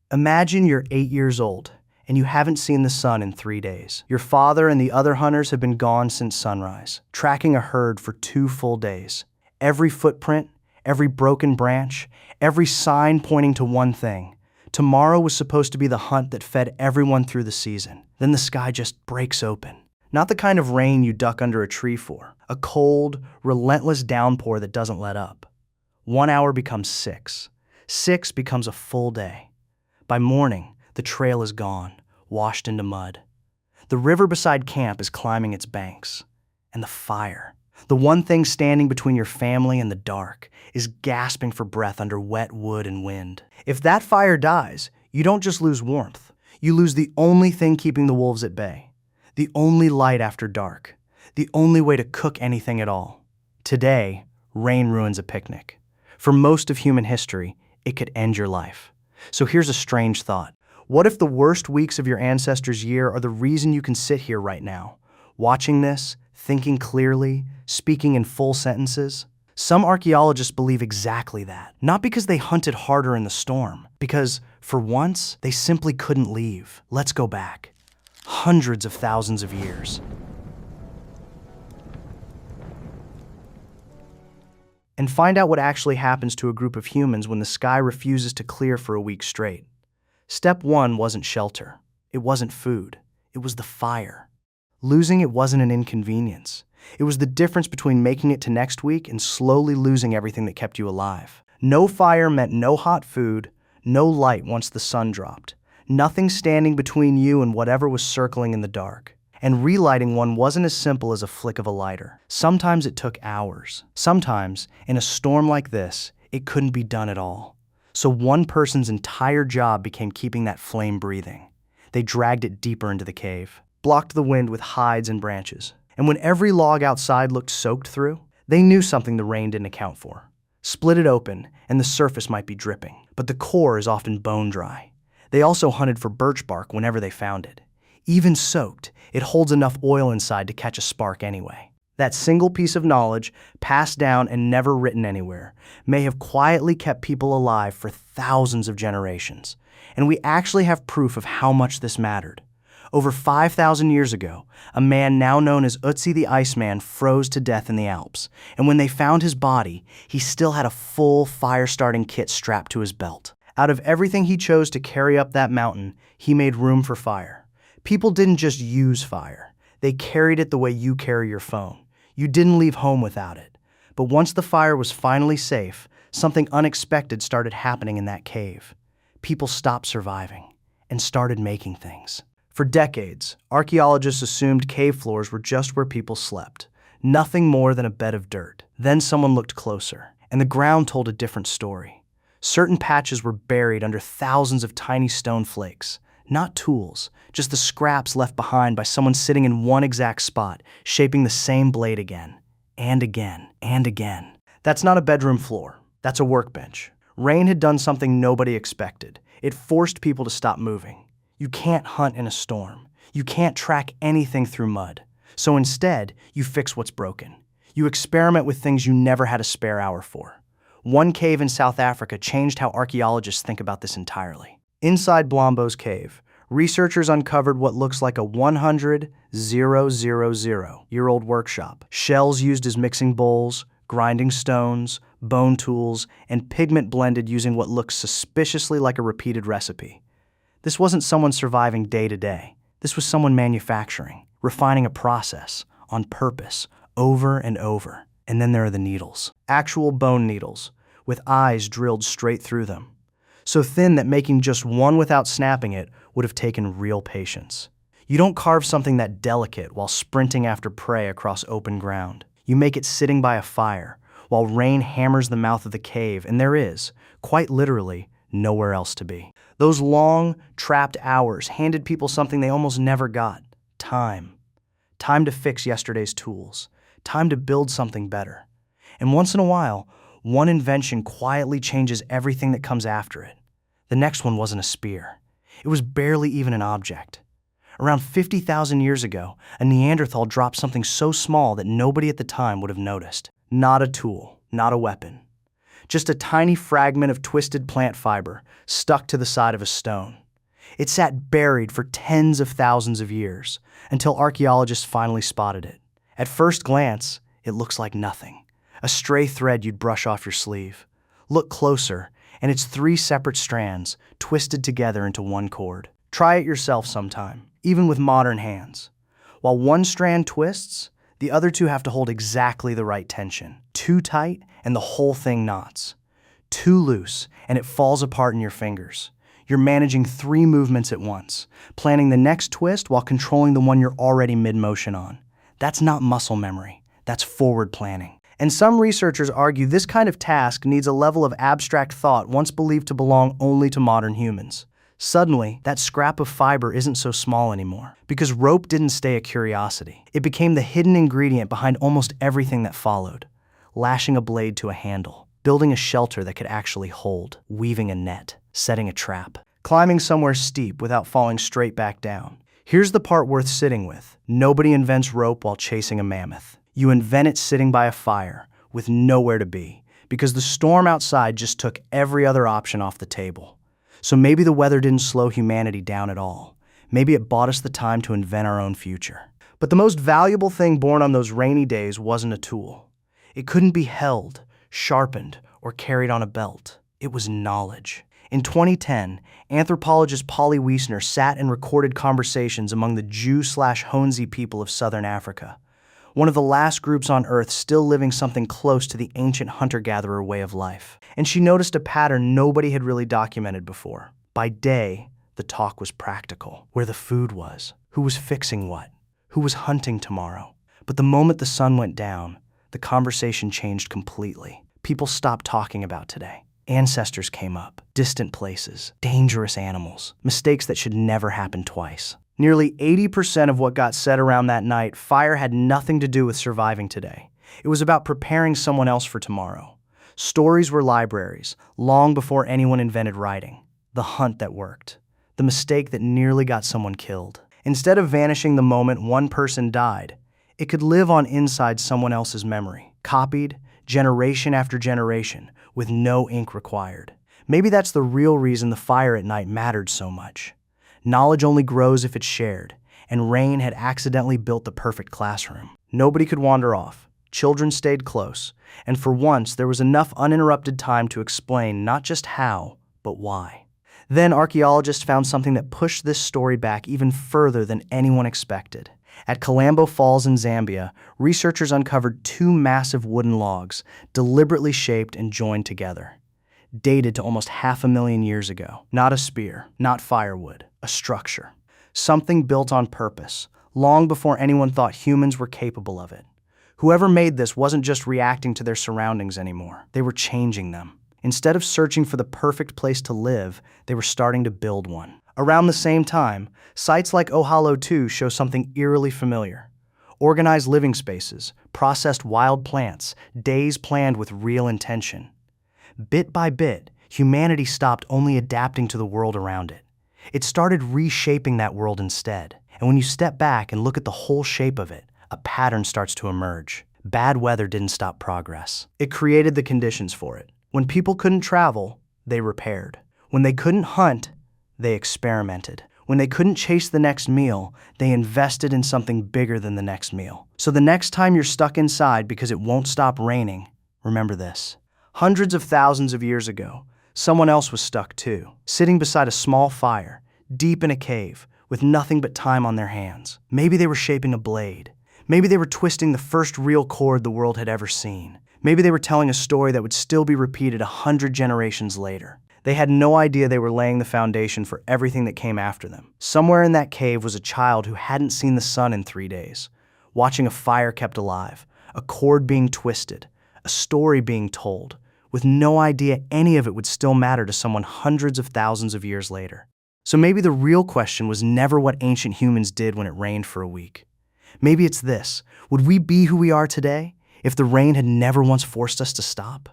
Imagine you're 8 years old, and you haven't seen the sun in 3 days. Your father and the other hunters have been gone since sunrise, tracking a herd for 2 full days. Every footprint, every broken branch, every sign pointing to one thing. Tomorrow was supposed to be the hunt that fed everyone through the season. Then the sky just breaks open. Not the kind of rain you duck under a tree for. A cold, relentless downpour that doesn't let up. 1 hour becomes 6. 6 becomes a full day. By morning, the trail is gone, washed into mud. The river beside camp is climbing its banks. And the fire, the one thing standing between your family and the dark, is gasping for breath under wet wood and wind. If that fire dies, you don't just lose warmth. You lose the only thing keeping the wolves at bay. The only light after dark. The only way to cook anything at all. Today, rain ruins a picnic. For most of human history, it could end your life. So here's a strange thought. What if the worst weeks of your ancestors' year are the reason you can sit here right now, watching this, thinking clearly, speaking in full sentences? Some archaeologists believe exactly that. Not because they hunted harder in the storm, because, for once, they simply couldn't leave. Let's go back. Hundreds of thousands of years. And find out what actually happens to a group of humans when the sky refuses to clear for a week straight. Step 1 wasn't shelter. It wasn't food. It was the fire. Losing it wasn't an inconvenience. It was the difference between making it to next week and slowly losing everything that kept you alive. No fire meant no hot food, no light once the sun dropped. Nothing standing between you and whatever was circling in the dark. And relighting one wasn't as simple as a flick of a lighter. Sometimes it took hours. Sometimes, in a storm like this, it couldn't be done at all. So one person's entire job became keeping that flame breathing. They dragged it deeper into the cave, blocked the wind with hides and branches. And when every log outside looked soaked through, they knew something the rain didn't account for. Split it open, and the surface might be dripping, but the core is often bone dry. They also hunted for birch bark whenever they found it. Even soaked, it holds enough oil inside to catch a spark anyway. That single piece of knowledge, passed down and never written anywhere, may have quietly kept people alive for thousands of generations. And we actually have proof of how much this mattered. Over 5,000 years ago, a man now known as Ötzi the Iceman froze to death in the Alps. And when they found his body, he still had a full fire-starting kit strapped to his belt. Out of everything he chose to carry up that mountain, he made room for fire. People didn't just use fire. They carried it the way you carry your phone. You didn't leave home without it. But once the fire was finally safe, something unexpected started happening in that cave. People stopped surviving and started making things. For decades, archaeologists assumed cave floors were just where people slept, nothing more than a bed of dirt. Then someone looked closer, and the ground told a different story. Certain patches were buried under thousands of tiny stone flakes. Not tools, just the scraps left behind by someone sitting in one exact spot, shaping the same blade again, and again, and again. That's not a bedroom floor. That's a workbench. Rain had done something nobody expected. It forced people to stop moving. You can't hunt in a storm. You can't track anything through mud. So instead, you fix what's broken. You experiment with things you never had a spare hour for. One cave in South Africa changed how archaeologists think about this entirely. Inside Blombo's cave, researchers uncovered what looks like a 100,000-year-old workshop. Shells used as mixing bowls, grinding stones, bone tools, and pigment blended using what looks suspiciously like a repeated recipe. This wasn't someone surviving day to day. This was someone manufacturing, refining a process, on purpose, over and over. And then there are the needles. Actual bone needles, with eyes drilled straight through them. So thin that making just one without snapping it would have taken real patience. You don't carve something that delicate while sprinting after prey across open ground. You make it sitting by a fire, while rain hammers the mouth of the cave, and there is, quite literally, nowhere else to be. Those long, trapped hours handed people something they almost never got: time. Time to fix yesterday's tools. Time to build something better. And once in a while, one invention quietly changes everything that comes after it. The next one wasn't a spear. It was barely even an object. Around 50,000 years ago, a Neanderthal dropped something so small that nobody at the time would have noticed. Not a tool, not a weapon. just a tiny fragment of twisted plant fiber stuck to the side of a stone. It sat buried for tens of thousands of years until archaeologists finally spotted it. At first glance, it looks like nothing, a stray thread you'd brush off your sleeve. Look closer, and it's 3 separate strands twisted together into one cord. Try it yourself sometime, even with modern hands. While one strand twists, the other 2 have to hold exactly the right tension. Too tight, and the whole thing knots. Too loose, and it falls apart in your fingers. You're managing 3 movements at once, planning the next twist while controlling the one you're already mid-motion on. That's not muscle memory, that's forward planning. And some researchers argue this kind of task needs a level of abstract thought once believed to belong only to modern humans. Suddenly, that scrap of fiber isn't so small anymore, because rope didn't stay a curiosity. It became the hidden ingredient behind almost everything that followed. Lashing a blade to a handle, building a shelter that could actually hold, weaving a net, setting a trap, climbing somewhere steep without falling straight back down. Here's the part worth sitting with. Nobody invents rope while chasing a mammoth. You invent it sitting by a fire, with nowhere to be, because the storm outside just took every other option off the table. So maybe the weather didn't slow humanity down at all. Maybe it bought us the time to invent our own future. But the most valuable thing born on those rainy days wasn't a tool. It couldn't be held, sharpened, or carried on a belt. It was knowledge. In 2010, anthropologist Polly Wiesner sat and recorded conversations among the Jew/Honzi people of southern Africa, one of the last groups on Earth still living something close to the ancient hunter-gatherer way of life. And she noticed a pattern nobody had really documented before. By day, the talk was practical, where the food was, who was fixing what, who was hunting tomorrow. But the moment the sun went down, the conversation changed completely. People stopped talking about today. Ancestors came up, distant places, dangerous animals, mistakes that should never happen twice. Nearly 80% of what got said around that night, fire had nothing to do with surviving today. It was about preparing someone else for tomorrow. Stories were libraries, long before anyone invented writing. The hunt that worked. The mistake that nearly got someone killed. Instead of vanishing the moment one person died, it could live on inside someone else's memory, copied, generation after generation, with no ink required. Maybe that's the real reason the fire at night mattered so much. Knowledge only grows if it's shared, and rain had accidentally built the perfect classroom. Nobody could wander off. Children stayed close, and for once there was enough uninterrupted time to explain not just how, but why. Then archaeologists found something that pushed this story back even further than anyone expected. At Kalambo Falls in Zambia, researchers uncovered 2 massive wooden logs, deliberately shaped and joined together. Dated to almost 500,000 years ago. Not a spear, not firewood, a structure. Something built on purpose, long before anyone thought humans were capable of it. Whoever made this wasn't just reacting to their surroundings anymore. They were changing them. Instead of searching for the perfect place to live, they were starting to build one. Around the same time, sites like Ohalo 2 show something eerily familiar. Organized living spaces, processed wild plants, days planned with real intention. Bit by bit, humanity stopped only adapting to the world around it. It started reshaping that world instead. And when you step back and look at the whole shape of it, a pattern starts to emerge. Bad weather didn't stop progress. It created the conditions for it. When people couldn't travel, they repaired. When they couldn't hunt, they experimented. When they couldn't chase the next meal, they invested in something bigger than the next meal. So the next time you're stuck inside because it won't stop raining, remember this. Hundreds of thousands of years ago, someone else was stuck too, sitting beside a small fire, deep in a cave, with nothing but time on their hands. Maybe they were shaping a blade. Maybe they were twisting the first real cord the world had ever seen. Maybe they were telling a story that would still be repeated 100 generations later. They had no idea they were laying the foundation for everything that came after them. Somewhere in that cave was a child who hadn't seen the sun in 3 days, watching a fire kept alive, a cord being twisted, a story being told, with no idea any of it would still matter to someone hundreds of thousands of years later. So maybe the real question was never what ancient humans did when it rained for a week. Maybe it's this: would we be who we are today if the rain had never once forced us to stop?